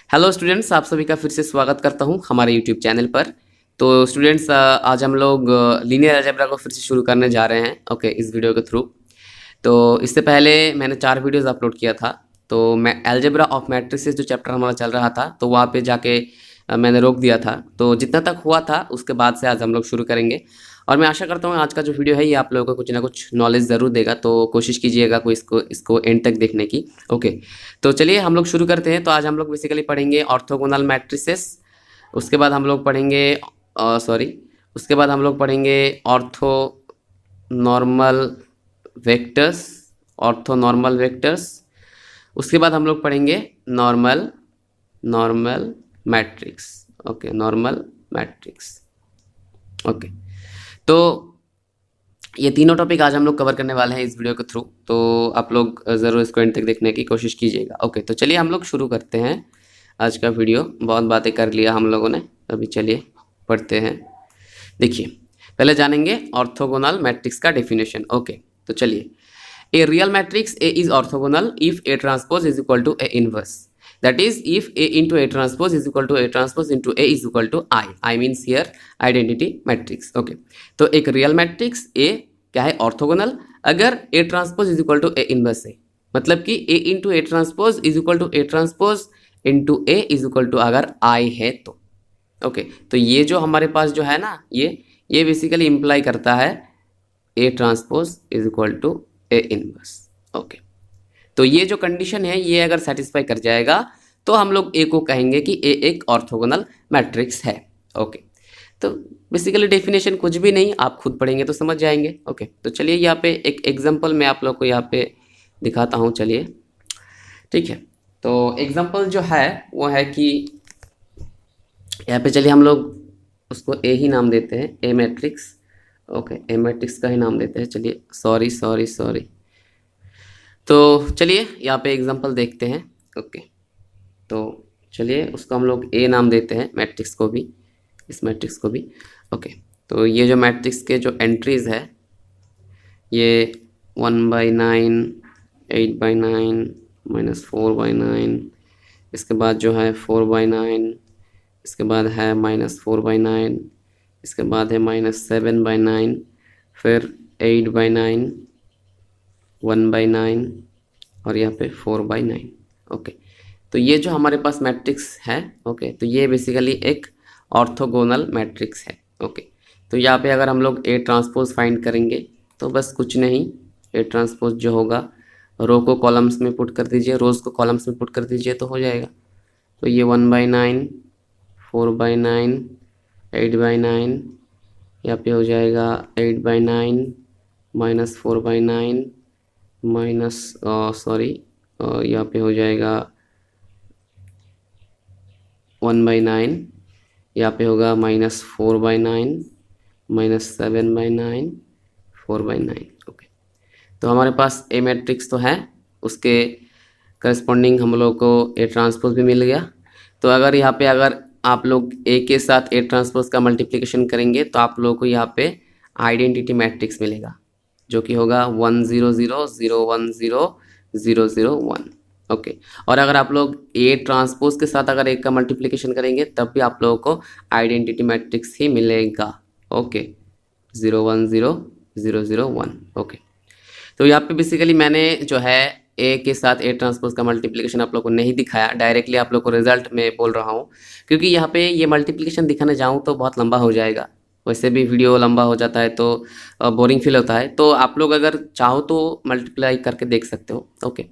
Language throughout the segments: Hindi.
हेलो स्टूडेंट्स, आप सभी का फिर से स्वागत करता हूं हमारे यूट्यूब चैनल पर। तो स्टूडेंट्स, आज हम लोग लीनियर अलजेब्रा को फिर से शुरू करने जा रहे हैं ओके इस वीडियो के थ्रू। तो इससे पहले मैंने 4 वीडियोस अपलोड किया था। तो मैं अलजेब्रा ऑफ मैट्रिसेस जो चैप्टर हमारा चल रहा था तो वहाँ पे जाके मैंने रोक दिया था। तो जितना तक हुआ था उसके बाद से आज हम लोग शुरू करेंगे और मैं आशा करता हूँ आज का जो वीडियो है ये आप लोगों को कुछ ना कुछ नॉलेज ज़रूर देगा। तो कोशिश कीजिएगा कोई इसको एंड तक देखने की। ओके, तो चलिए हम लोग शुरू करते हैं। तो आज हम लोग बेसिकली पढ़ेंगे ऑर्थोगोनल मैट्रिसेस। उसके बाद हम लोग पढ़ेंगे उसके बाद हम लोग पढ़ेंगे ortho normal vectors ortho normal vectors. उसके बाद हम लोग पढ़ेंगे normal normal matrix. Okay, normal matrix. Okay, तो ये तीनों टॉपिक आज हम लोग कवर करने वाले हैं इस वीडियो के थ्रू। तो आप लोग ज़रूर इसको एंड तक देखने की कोशिश कीजिएगा। ओके, तो चलिए हम लोग शुरू करते हैं आज का वीडियो। बहुत बातें कर लिया हम लोगों ने, अभी चलिए पढ़ते हैं। देखिए, पहले जानेंगे ऑर्थोगोनल मैट्रिक्स का डेफिनेशन। ओके, तो चलिए, a real matrix A is orthogonal if A transpose is equal to A inverse. That is, if A into A transpose is equal to A transpose into A is equal to I. I means here identity matrix. Okay. तो एक रियल मैट्रिक्स A क्या है? ऑर्थोगोनल अगर A transpose is equal to A inverse है, मतलब कि A into A transpose is equal to A transpose into A is equal to अगर I है तो। ओके, तो ये जो हमारे पास जो है ना, ये बेसिकली इम्प्लाई करता है A transpose is equal to A inverse. Okay, तो ये जो कंडीशन है ये अगर सेटिस्फाई कर जाएगा तो हम लोग ए को कहेंगे कि ए एक ऑर्थोगोनल मैट्रिक्स है। ओके, तो बेसिकली डेफिनेशन कुछ भी नहीं, आप खुद पढ़ेंगे तो समझ जाएंगे। ओके, तो चलिए यहाँ पे एक एग्जांपल मैं आप लोग को यहाँ पे दिखाता हूँ। चलिए, ठीक है, तो एग्जांपल जो है वो है कि यहाँ पे चलिए हम लोग उसको ए ही नाम देते हैं, ए मैट्रिक्स। ओके, ए मैट्रिक्स का ही नाम देते हैं। चलिए, सॉरी। तो चलिए यहाँ पे एग्जांपल देखते हैं। ओके, तो चलिए उसको हम लोग ए नाम देते हैं, मैट्रिक्स को भी, इस मैट्रिक्स को भी। ओके, तो ये जो मैट्रिक्स के जो एंट्रीज़ है ये 1/9, 8/9, -4/9, इसके बाद जो है 4/9, इसके बाद है -4/9, इसके बाद है -7/9, फिर 8/9, 1/9 और यहाँ पे 4/9। ओके, तो ये जो हमारे पास मैट्रिक्स है, ओके, तो ये बेसिकली एक ऑर्थोगोनल मैट्रिक्स है। ओके, तो यहाँ पे अगर हम लोग ए ट्रांसपोज फाइंड करेंगे तो बस कुछ नहीं, ए ट्रांसपोज जो होगा रो को कॉलम्स में पुट कर दीजिए, रोज़ को कॉलम्स में पुट कर दीजिए तो हो जाएगा। तो ये 1/9, 4/9, 8/9, यहाँ पे हो जाएगा 8/9 -4/9 यहाँ पे हो जाएगा 1/9, यहाँ पे होगा -4/9, -7/9, 4/9। ओके, तो हमारे पास ए मैट्रिक्स तो है, उसके करस्पॉन्डिंग हम लोग को ए ट्रांसपोज भी मिल गया। तो अगर यहाँ पे अगर आप लोग ए के साथ ए ट्रांसपोज का मल्टीप्लिकेशन करेंगे तो आप लोगों को यहाँ पे आइडेंटिटी मैट्रिक्स मिलेगा जो कि होगा 1 0 0 0 1 0 0 0 1। ओके, और अगर आप लोग ए ट्रांसपोज के साथ अगर एक का मल्टीप्लिकेशन करेंगे तब भी आप लोगों को आइडेंटिटी मैट्रिक्स ही मिलेगा। ओके, 0 1 0 0 0 1। ओके, तो यहाँ पे बेसिकली मैंने जो है ए के साथ ए ट्रांसपोज का मल्टीप्लिकेशन आप लोग को नहीं दिखाया, डायरेक्टली आप लोग को रिजल्ट में बोल रहा हूँ, क्योंकि यहाँ पे ये मल्टीप्लिकेशन दिखाने जाऊँ तो बहुत लंबा हो जाएगा। वैसे भी वीडियो लंबा हो जाता है तो बोरिंग फील होता है। तो आप लोग अगर चाहो तो मल्टीप्लाई करके देख सकते हो। ओके,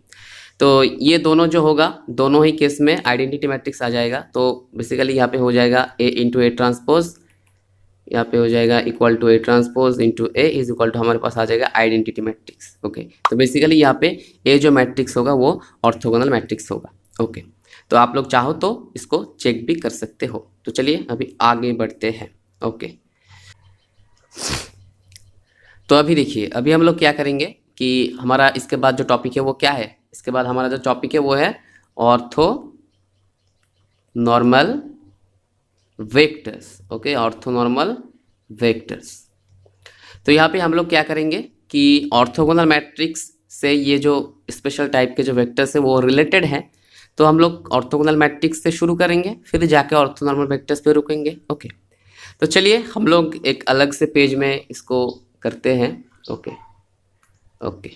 तो ये दोनों जो होगा, दोनों ही केस में आइडेंटिटी मैट्रिक्स आ जाएगा। तो बेसिकली यहाँ पे हो जाएगा ए इंटू ए ट्रांसपोज, यहाँ पे हो जाएगा equal to A transpose into A is equal to हमारे पास आ जाएगा आइडेंटिटी मैट्रिक्स। ओके, तो बेसिकली यहाँ पे ए जो मैट्रिक्स होगा वो ऑर्थोगोनल मैट्रिक्स होगा। ओके, तो आप लोग चाहो तो इसको चेक भी कर सकते हो। तो चलिए अभी आगे बढ़ते हैं। ओके, तो अभी देखिए, अभी हम लोग क्या करेंगे कि हमारा इसके बाद जो टॉपिक है वो क्या है, इसके बाद हमारा जो टॉपिक है वो है ortho normal vectors. Okay, ortho normal vectors. तो यहाँ पे हम लोग क्या करेंगे कि ऑर्थोगोनल मैट्रिक्स से ये जो स्पेशल टाइप के जो वेक्टर्स है वो रिलेटेड है। तो हम लोग ऑर्थोगोनल मैट्रिक्स से शुरू करेंगे, फिर जाके ऑर्थोनॉर्मल वेक्टर्स पे रुकेंगे। ओके, तो चलिए हम लोग एक अलग से पेज में इसको करते हैं। ओके ओके,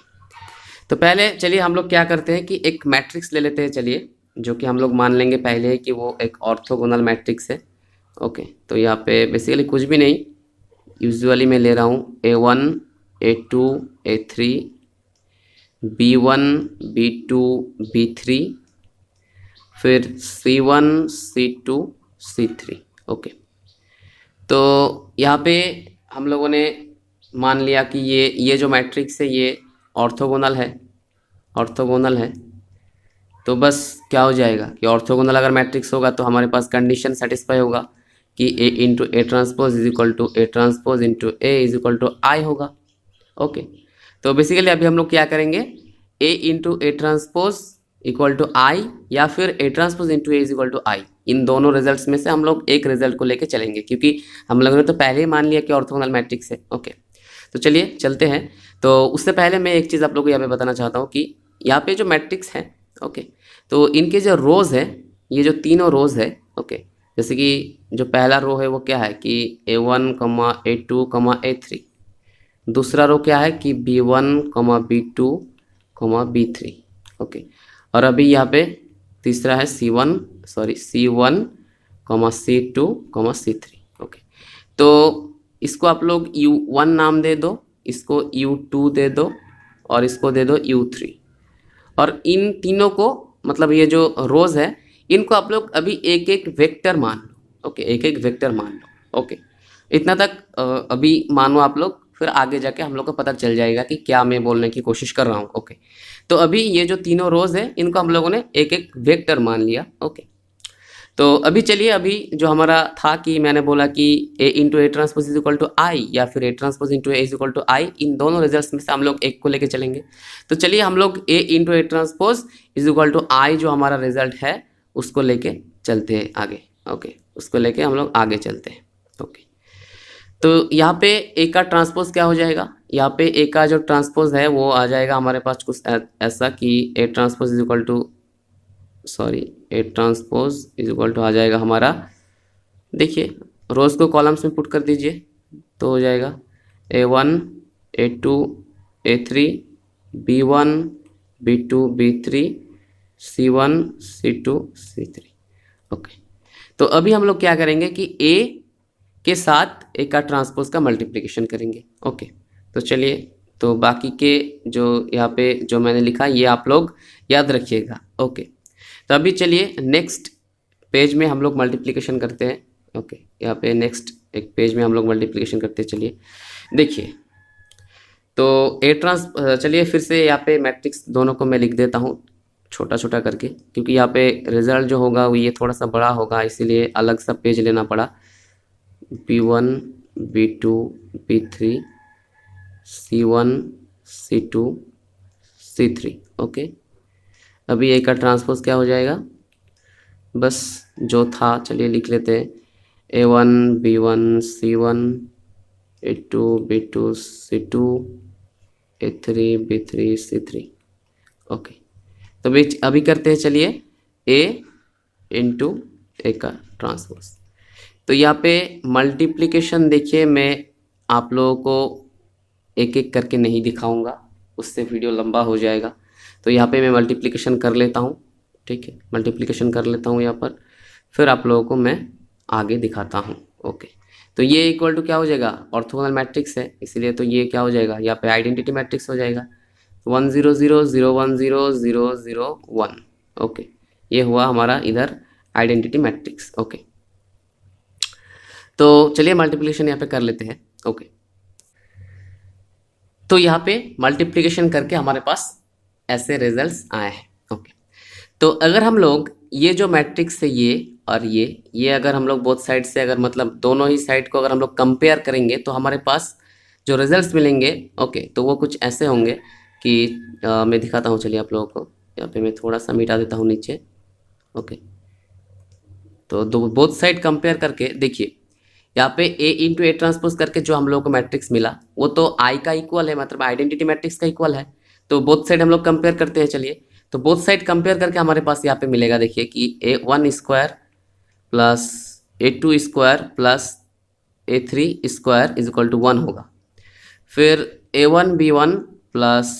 तो पहले चलिए हम लोग क्या करते हैं कि एक मैट्रिक्स ले लेते हैं, चलिए, जो कि हम लोग मान लेंगे पहले कि वो एक ऑर्थोगोनल मैट्रिक्स है। ओके, तो यहाँ पे बेसिकली कुछ भी नहीं, यूजुअली मैं ले रहा हूँ A1 A2 A3 B1 B2 B3 फिर C1 C2 C3। ओके, तो यहाँ पे हम लोगों ने मान लिया कि ये जो मैट्रिक्स है ये ऑर्थोगोनल है। तो बस क्या हो जाएगा कि ऑर्थोगोनल अगर मैट्रिक्स होगा तो हमारे पास कंडीशन सेटिस्फाई होगा कि A into A transpose is equal to A transpose into A is equal to I होगा। ओके, तो बेसिकली अभी हम लोग क्या करेंगे, A into A transpose equal to I या फिर A transpose into A is equal to I, इन दोनों रिजल्ट्स में से हम लोग एक रिजल्ट को लेके चलेंगे, क्योंकि हम लोगों ने तो पहले ही मान लिया कि ऑर्थोगोनल मैट्रिक्स है। ओके, तो चलिए चलते हैं। तो उससे पहले मैं एक चीज़ आप लोगों को यहाँ पे बताना चाहता हूँ कि यहाँ पे जो मैट्रिक्स है, ओके, तो इनके जो रोज़ है, ये जो तीनों रोज़ है, ओके, जैसे कि जो पहला रो है वो क्या है कि A1, A2, A3, दूसरा रो क्या है कि B1, B2, B3। ओके, और अभी यहाँ पे तीसरा है C1, C2, C3। ओके, तो इसको आप लोग U1 नाम दे दो, इसको U2 दे दो और इसको दे दो U3। और इन तीनों को, मतलब ये जो रोज़ है, इनको आप लोग अभी एक एक वेक्टर मान लो। ओके, एक एक वेक्टर मान लो। ओके, इतना तक अभी मानो आप लोग, फिर आगे जाके हम लोग को पता चल जाएगा कि क्या मैं बोलने की कोशिश कर रहा हूँ। ओके, तो अभी ये जो तीनों रोज़ है इनको हम लोगों ने एक एक वेक्टर मान लिया। ओके, तो अभी चलिए, अभी जो हमारा था कि मैंने बोला कि A into A transpose is equal to I या फिर A transpose into A is equal to I, इन दोनों रिजल्ट्स में से हम लोग एक को लेके चलेंगे। तो चलिए हम लोग A into A transpose is equal to I जो हमारा रिजल्ट है उसको लेके चलते हैं आगे। ओके, उसको लेके हम लोग आगे चलते हैं। ओके, तो यहाँ पे A का ट्रांसपोज क्या हो जाएगा, यहाँ पे A का जो ट्रांसपोज है वो आ जाएगा हमारे पास कुछ ऐसा कि A transpose is equal to A transpose is equal to आ जाएगा हमारा, देखिए रोज को कॉलम्स में पुट कर दीजिए तो हो जाएगा A1 A2 A3 B1 B2 B3 C1 C2 C3। Okay, तो अभी हम लोग क्या करेंगे कि A के साथ A का ट्रांसपोज का मल्टीप्लिकेशन करेंगे। ओके, तो चलिए, तो बाकी के जो यहाँ पे जो मैंने लिखा ये आप लोग याद रखिएगा। ओके, तो अभी चलिए नेक्स्ट पेज में हम लोग मल्टीप्लिकेशन करते हैं। ओके, यहाँ पे नेक्स्ट एक पेज में हम लोग मल्टीप्लिकेशन करते हैं। चलिए देखिए, तो चलिए फिर से यहाँ पे मैट्रिक्स दोनों को मैं लिख देता हूँ छोटा छोटा करके, क्योंकि यहाँ पे रिजल्ट जो होगा वो ये थोड़ा सा बड़ा होगा, इसीलिए अलग सा पेज लेना पड़ा। B1 B2 B3 C1 C2 C3। Okay, अभी A का ट्रांसपोज क्या हो जाएगा, बस जो था चलिए लिख लेते हैं, A1 B1 C1 A2 B2 C2 A3 B3 C3। Okay, तो अभी करते हैं चलिए A इंटू ए का ट्रांसपोज। तो यहाँ पे मल्टीप्लिकेशन देखिए, मैं आप लोगों को एक एक करके नहीं दिखाऊंगा, उससे वीडियो लंबा हो जाएगा। तो यहाँ पे मैं मल्टीप्लिकेशन कर लेता हूँ, ठीक है, मल्टीप्लिकेशन कर लेता हूँ यहाँ पर, फिर आप लोगों को मैं आगे दिखाता हूँ। ओके, तो ये इक्वल टू क्या हो जाएगा, ऑर्थोगोनल मैट्रिक्स है, इसीलिए तो ये क्या हो जाएगा, यहाँ पे आइडेंटिटी मैट्रिक्स हो जाएगा। 1 0 0 0 1 0 0 0 1। ओके, ये हुआ हमारा इधर आइडेंटिटी मैट्रिक्स। ओके, तो चलिए मल्टीप्लिकेशन यहाँ पे कर लेते हैं। ओके, तो यहाँ पे मल्टीप्लिकेशन करके हमारे पास ऐसे रिजल्ट्स आए हैं। ओके, तो अगर हम लोग ये जो मैट्रिक्स है ये और ये अगर हम लोग बोथ साइड से, अगर मतलब दोनों ही साइड को अगर हम लोग कंपेयर करेंगे तो हमारे पास जो रिजल्ट्स मिलेंगे, ओके, तो वो कुछ ऐसे होंगे कि मैं दिखाता हूँ, चलिए आप लोगों को। यहाँ पे मैं थोड़ा सा मिटा देता हूँ नीचे। ओके, तो दो बोथ साइड कंपेयर करके देखिए, यहाँ पे A इंटू ए ट्रांसपोज करके जो हम लोग को मैट्रिक्स मिला वो तो I का इक्वल है, मतलब आइडेंटिटी मैट्रिक्स का इक्वल है। तो बोथ साइड हम लोग कंपेयर करते हैं। चलिए, तो बोथ साइड कंपेयर करके हमारे पास यहाँ पे मिलेगा, देखिए कि A1 square plus A2 square plus A3 square is equal to 1 होगा। फिर A1 B1 plus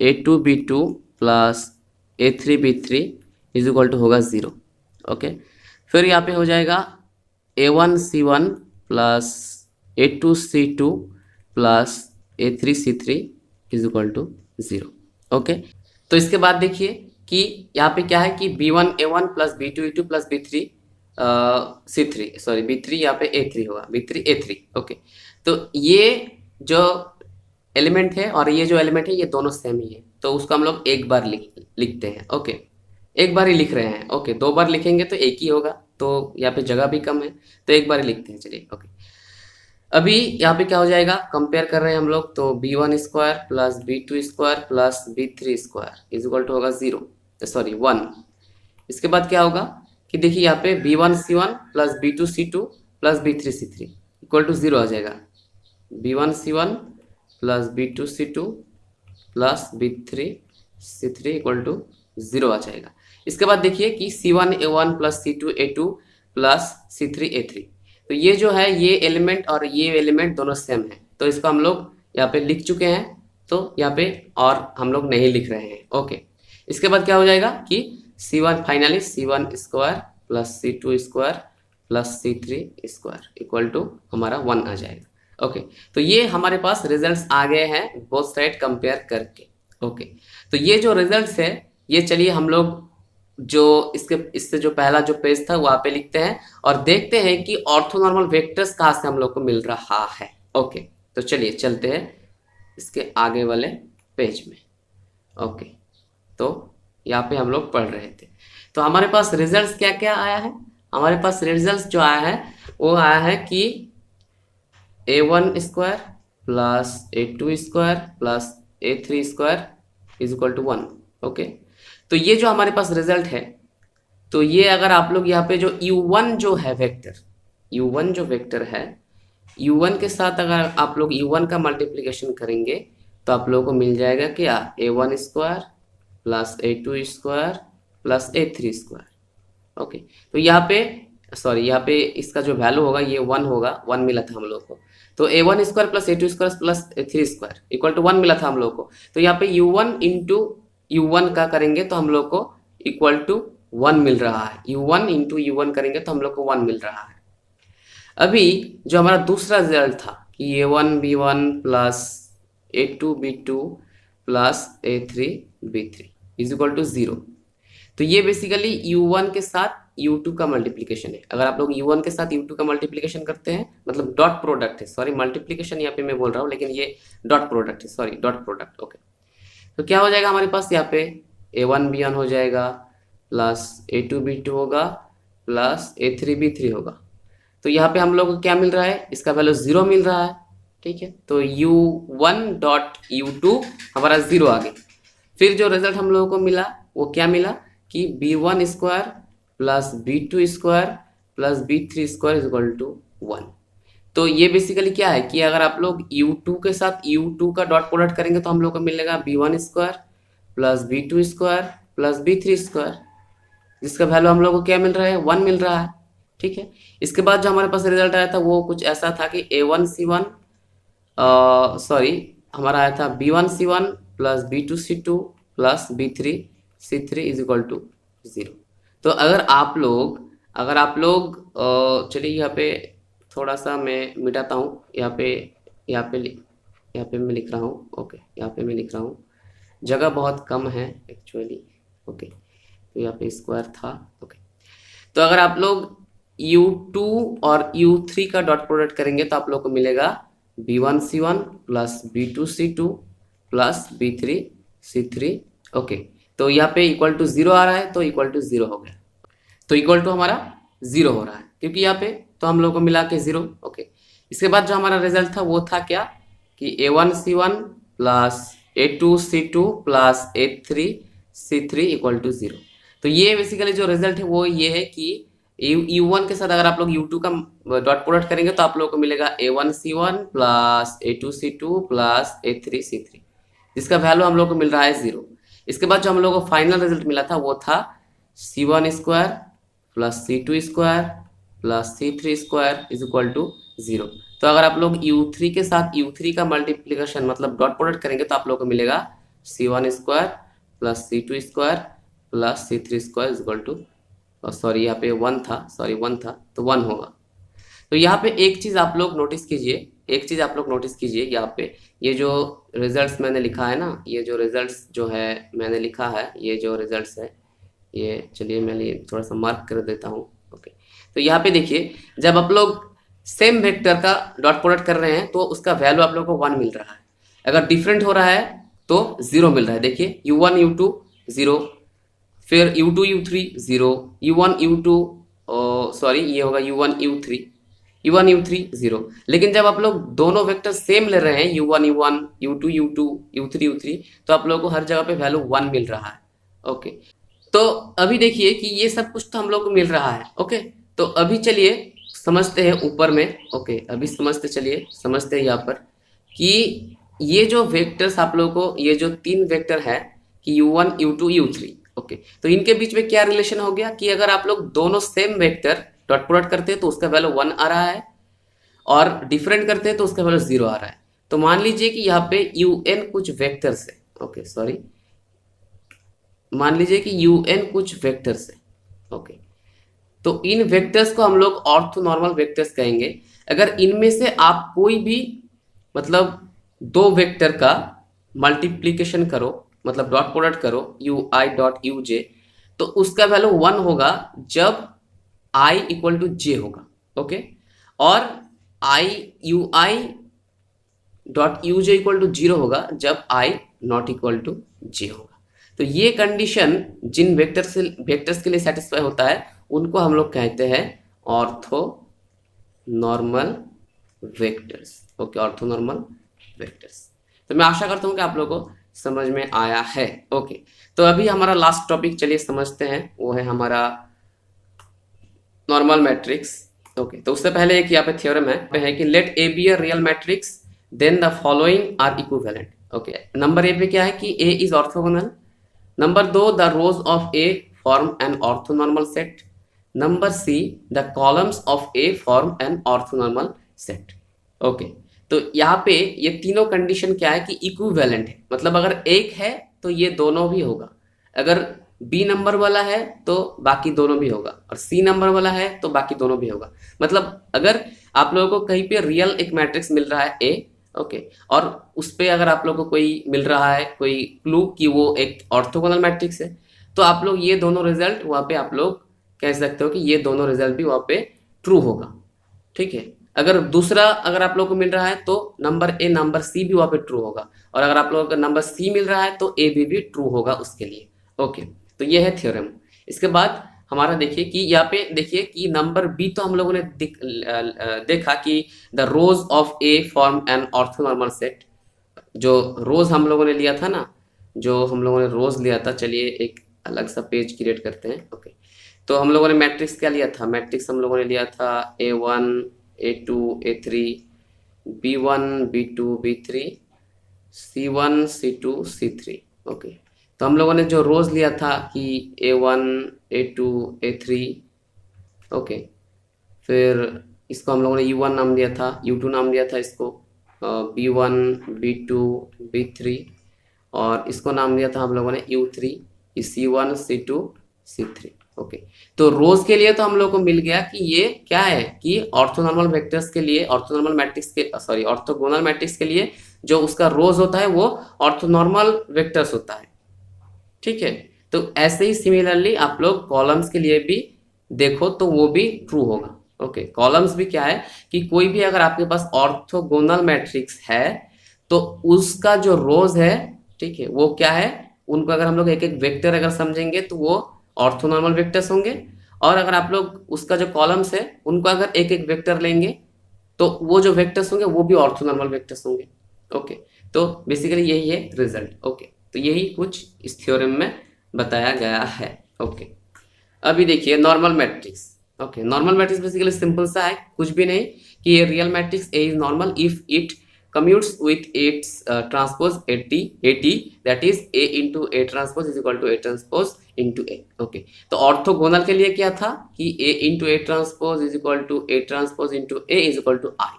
A2 B2 plus A3 B3 is equal to होगा 0। ओके, फिर यहाँ पे हो जाएगा A1 C1 plus A2 C2 plus A3 C3 is equal to 0। Okay, तो इसके बाद देखिए कि यहाँ पे क्या है कि B1 A1 plus B2 E2 plus B3 C3, sorry B3 यहाँ पे A3 होगा, B3 A3। ओके, तो ये जो एलिमेंट है और ये जो एलिमेंट है ये दोनों सेम ही है, तो उसको हम लोग एक बार लिखते हैं। ओके, एक बार ही लिख रहे हैं। ओके, दो बार लिखेंगे तो एक ही होगा, तो यहाँ पे जगह भी कम है, तो एक बार ही लिखते हैं। चलिए, ओके, अभी यहाँ पे क्या हो जाएगा, कंपेयर कर रहे हैं हम लोग, तो B1 square plus B2 square plus B3 square is equal to होगा 0, सॉरी 1। इसके बाद क्या होगा कि देखिए यहाँ पे B1 C1 plus B2 C2 plus B3 C3 equal to 0 आ जाएगा। B1 C1 plus B2 C2 plus B3 C3 equal to 0 आ जाएगा। इसके बाद देखिए कि C1 A1 plus C2 A2 plus C3 A3, तो ये जो है ये एलिमेंट और ये एलिमेंट दोनों सेम है, तो इसको हम लोग यहाँ पे लिख चुके हैं, तो यहाँ पे और हम लोग नहीं लिख रहे हैं। ओके, इसके बाद क्या हो जाएगा कि C1 finally C1 square plus C2 square plus C3 square equal to हमारा 1 आ जाएगा। ओके, तो ये हमारे पास रिजल्ट्स आ गए हैं बोथ साइड कंपेयर करके। ओके, तो ये जो रिजल्ट्स है ये चलिए हम लोग जो इससे जो पहला जो पेज था वहाँ पे लिखते हैं और देखते हैं कि ऑर्थोनॉर्मल वेक्टर्स कहाँ से हम लोग को मिल रहा है। ओके, तो चलिए चलते हैं इसके आगे वाले पेज में। ओके, तो यहाँ पे हम लोग पढ़ रहे थे, तो हमारे पास रिजल्ट्स क्या क्या आया है। हमारे पास रिजल्ट्स जो आया है वो आया है कि A1 square plus A2 square plus A3 square is equal to 1। Okay, तो ये जो हमारे पास रिजल्ट है, तो ये अगर आप लोग यहाँ पे जो U1 जो है वेक्टर, U1 जो वेक्टर है, U1 के साथ अगर आप लोग U1 का मल्टीप्लिकेशन करेंगे तो आप लोगों को मिल जाएगा क्या, A1 square plus A2 square plus A3 square. Okay, तो यहाँ पे सॉरी यहाँ पे इसका जो वैल्यू होगा ये 1 होगा, 1 मिला था हम लोग को, तो A1 square plus A2 square plus A3 square equal to 1 मिला था हम लोग को, तो यहाँ पे U1 इंटू U1 का करेंगे तो हम लोग को इक्वल टू 1 मिल रहा है। U1 इंटू U1 करेंगे तो हम लोग को 1 मिल रहा है। अभी जो हमारा दूसरा रिजल्ट था कि A1 B1 plus A2 B2 plus A3 B3 is equal to 0, तो ये बेसिकली U1 के साथ U2 का मल्टीप्लिकेशन है। अगर आप लोग U1 के साथ U2 का मल्टीप्लिकेशन करते हैं, मतलब डॉट प्रोडक्ट है, सॉरी मल्टीप्लिकेशन यहाँ पे मैं बोल रहा हूँ लेकिन ये डॉट प्रोडक्ट है, सॉरी डॉट प्रोडक्ट। ओके, तो क्या हो जाएगा हमारे पास यहाँ पे A1 B1 हो जाएगा प्लस A2 B2 होगा प्लस A3 B3 होगा, तो यहाँ पे हम लोग को क्या मिल रहा है, इसका वैल्यू 0 मिल रहा है। ठीक है, तो U1 डॉट U2 हमारा 0 आ गया। फिर जो रिजल्ट हम लोगों को मिला वो क्या मिला कि B1 square plus B2 square plus B3 square is equal to 1। तो ये बेसिकली क्या है कि अगर आप लोग U2 के साथ U2 का डॉट प्रोडक्ट करेंगे तो हम लोग को मिलेगा B1 square plus B2 square plus B3 square, जिसका वैल्यू हम लोग को क्या मिल रहा है, 1 मिल रहा है। ठीक है, इसके बाद जो हमारे पास रिजल्ट आया था वो कुछ ऐसा था कि A1 C1 सॉरी हमारा आया था B1 C1 plus B2 C2 plus B3 C3 is equal to 0। तो अगर आप लोग चलिए यहाँ पे थोड़ा सा मैं मिटाता हूँ, यहाँ पे मैं लिख रहा हूँ। ओके, यहाँ पे मैं लिख रहा हूँ, जगह बहुत कम है एक्चुअली। ओके, तो यहाँ पे स्क्वायर था। ओके, तो अगर आप लोग U2 और U3 का डॉट प्रोडक्ट करेंगे तो आप लोग को मिलेगा B1 C1 plus B2 C2 plus B3 C3। Okay, तो यहाँ पे इक्वल टू 0 आ रहा है, तो इक्वल टू 0 हो गया, तो इक्वल टू हमारा 0 हो रहा है क्योंकि यहाँ पे तो हम लोग को मिला के 0। ओके, इसके बाद जो हमारा रिजल्ट था वो था क्या कि A1 C1 plus A2 C2 plus A3 C3 equal to 0। तो ये बेसिकली जो रिजल्ट है वो ये है कि U1 के साथ अगर आप लोग U2 का डॉट प्रोडक्ट करेंगे तो आप लोग को मिलेगा A1 C1 plus A2 C2 plus A3 C3, जिसका वैल्यू हम लोग को मिल रहा है 0। इसके बाद जो हम लोगों को फाइनल रिजल्ट मिला था वो था C1 square plus C2 square plus C3 square is equal to 0। तो अगर आप लोग U3 के साथ U3 का मल्टीप्लीकेशन मतलब डॉट प्रोडक्ट करेंगे तो आप लोगों को मिलेगा C1 square plus C2 square plus C3 square is equal to, sorry यहाँ पे 1 था, सॉरी 1 था तो 1 होगा। तो यहाँ पे एक चीज़ आप लोग नोटिस कीजिए, एक चीज़ आप लोग नोटिस कीजिए, यहाँ पे ये जो रिजल्ट्स मैंने लिखा है ना, ये जो रिजल्ट्स जो है मैंने लिखा है, ये जो रिजल्ट्स है ये, चलिए मैं ये थोड़ा सा मार्क कर देता हूँ। ओके, तो यहाँ पे देखिए जब आप लोग सेम वेक्टर का डॉट प्रोडक्ट कर रहे हैं तो उसका वैल्यू आप लोग को 1 मिल रहा है। अगर डिफरेंट हो रहा है तो 0 मिल रहा है। देखिए U1 U2 0, फिर U2 U3 0, U1 U2 sorry ये होगा U1 U3, U1 U3 0। लेकिन जब आप लोग दोनों वेक्टर सेम ले रहे हैं U1 U1 U2 U2 U3 U3 तो आप लोगों को हर जगह पे वैल्यू 1 मिल रहा है। ओके, तो अभी देखिए कि ये सब कुछ तो हम लोग को मिल रहा है। ओके, तो अभी चलिए समझते हैं ऊपर में। ओके, अभी समझते हैं यहाँ पर कि ये जो वेक्टर्स आप लोगों को, ये जो 3 वेक्टर है कि U1 U2 U3, ओके, तो इनके बीच में क्या रिलेशन हो गया कि अगर आप लोग दोनों सेम वेक्टर डॉट प्रोडक्ट करते हैं तो उसका वैल्यू 1 आ रहा है और डिफरेंट करते हैं तो उसका वैल्यू 0 आ रहा है। तो मान लीजिए कि यहाँ पे UN कुछ वेक्टर्स है। ओके, सॉरी, मान लीजिए कि UN कुछ वेक्टर्स है। ओके, तो इन वेक्टर्स को हम लोग ऑर्थोनॉर्मल वेक्टर्स कहेंगे। अगर इनमें से आप कोई भी मतलब दो वेक्टर का मल्टीप्लीकेशन करो, मतलब डॉट प्रोडक्ट करो UI डॉट UJ, तो उसका वैल्यू 1 होगा जब I इक्वल टू J होगा। ओके, और UI dot UJ equal to 0 होगा जब I not equal to J होगा। तो ये कंडीशन जिन वेक्टर्स के लिए सेटिस्फाई होता है उनको हम लोग कहते हैं ortho normal vectors. Okay, ortho normal vectors. तो मैं आशा करता हूँ कि आप लोगों को समझ में आया है। ओके, तो अभी हमारा लास्ट टॉपिक चलिए समझते हैं, वो है हमारा नॉर्मल मैट्रिक्स। ओके, तो उससे पहले एक यहाँ पे थ्योरम है कि let A be a real matrix then the following are equivalent. Okay, number A पे क्या है कि A is orthogonal. Number 2, the rows of A form an orthonormal set. Number C, the columns of A form an orthonormal set. Okay, तो यहाँ पे ये तीनों कंडीशन क्या है कि इक्विवेलेंट है, मतलब अगर एक है तो ये दोनों भी होगा, अगर बी नंबर वाला है तो बाकी दोनों भी होगा, और सी नंबर वाला है तो बाकी दोनों भी होगा। मतलब अगर आप लोगों को कहीं पे रियल एक मैट्रिक्स मिल रहा है ए, ओके, और उस पे अगर आप लोगों को कोई मिल रहा है कोई क्लू कि वो एक ऑर्थोगोनल मैट्रिक्स है, तो आप लोग ये दोनों रिजल्ट वहाँ पे आप लोग कह सकते हो कि ये दोनों रिजल्ट भी वहाँ पे ट्रू होगा। ठीक है, अगर दूसरा अगर आप लोग को मिल रहा है तो नंबर ए नंबर सी भी वहाँ पे ट्रू होगा, और अगर आप लोगों को नंबर सी मिल रहा है तो ए भी ट्रू होगा उसके लिए। ओके, तो ये है थ्योरम। इसके बाद हमारा देखिए कि यहाँ पे देखिए कि नंबर बी तो हम लोगों ने देखा कि the rows of A form an orthonormal set. जो रोज हम लोगों ने लिया था ना, जो हम लोगों ने रोज लिया था, चलिए एक अलग सा पेज क्रिएट करते हैं। ओके, तो हम लोगों ने मैट्रिक्स क्या लिया था, मैट्रिक्स हम लोगों ने लिया था A1 A2 A3 B1 B2 B3 C1 C2 C3। Okay, तो हम लोगों ने जो रोज लिया था कि A1 A2 A3, ओके, फिर इसको हम लोगों ने U1 नाम दिया था, U2 नाम दिया था इसको, B1 B2 B3, और इसको नाम दिया था हम लोगों ने U3, C1 C2 C3। Okay, तो रोज के लिए तो हम लोग को मिल गया कि ये क्या है कि ऑर्थोनॉर्मल वेक्टर्स के लिए, ऑर्थोनॉर्मल मैट्रिक्स के, सॉरी ऑर्थोगोनल मैट्रिक्स के लिए जो उसका रोज होता है वो ऑर्थोनॉर्मल वेक्टर्स होता है। ठीक है, तो ऐसे ही सिमिलरली आप लोग कॉलम्स के लिए भी देखो तो वो भी ट्रू होगा। ओके, कॉलम्स भी क्या है कि कोई भी अगर आपके पास ऑर्थोगोनल मैट्रिक्स है तो उसका जो रोज है, ठीक है, वो क्या है, उनको अगर हम लोग एक एक वेक्टर अगर समझेंगे तो वो ऑर्थोनॉर्मल वेक्टर्स होंगे, और अगर आप लोग उसका जो कॉलम्स है उनको अगर एक एक वेक्टर लेंगे तो वो जो वेक्टर्स होंगे वो भी ऑर्थोनॉर्मल वेक्टर्स होंगे। ओके, तो बेसिकली यही है रिजल्ट। ओके, तो यही कुछ इस थ्योरम में बताया गया है। ओके, अभी देखिए normal matrix. Okay, normal matrix basically simple सा है, कुछ भी नहीं कि ये real matrix A is normal if it commutes with its transpose 80 that is a into a transpose is equal to a transpose into a. Okay, तो ऑर्थोगोनल के लिए क्या था कि a into a transpose is equal to a transpose into a is equal to I,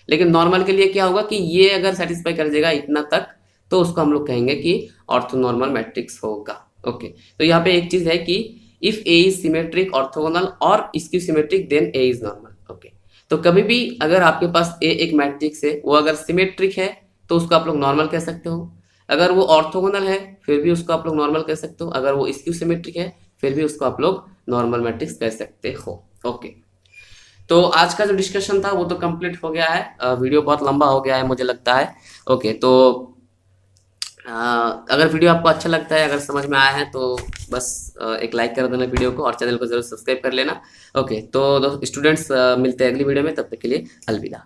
लेकिन नॉर्मल के लिए क्या होगा कि ये अगर सेटिस्फाई कर जाएगा इतना तक तो उसको हम लोग कहेंगे कि ऑर्थोनॉर्मल मैट्रिक्स होगा। ओके, तो यहाँ पे एक चीज है कि if A is symmetric orthogonal और इसकी symmetric then A is normal. Okay, तो कभी भी अगर आपके पास ए एक मैट्रिक्स है वो अगर सिमेट्रिक है तो उसको आप लोग नॉर्मल कह सकते हो, अगर वो ऑर्थोगोनल है फिर भी उसको आप लोग नॉर्मल कह सकते हो, अगर वो स्क्यू सिमेट्रिक है फिर भी उसको आप लोग नॉर्मल मैट्रिक्स कह सकते हो। ओके, तो आज का जो डिस्कशन था वो तो कंप्लीट हो गया है, वीडियो बहुत लंबा हो गया है मुझे लगता है। ओके, तो अगर वीडियो आपको अच्छा लगता है, अगर समझ में आया है तो बस एक लाइक कर देना वीडियो को और चैनल को जरूर सब्सक्राइब कर लेना। ओके, तो स्टूडेंट्स मिलते हैं अगली वीडियो में, तब तक के लिए अलविदा।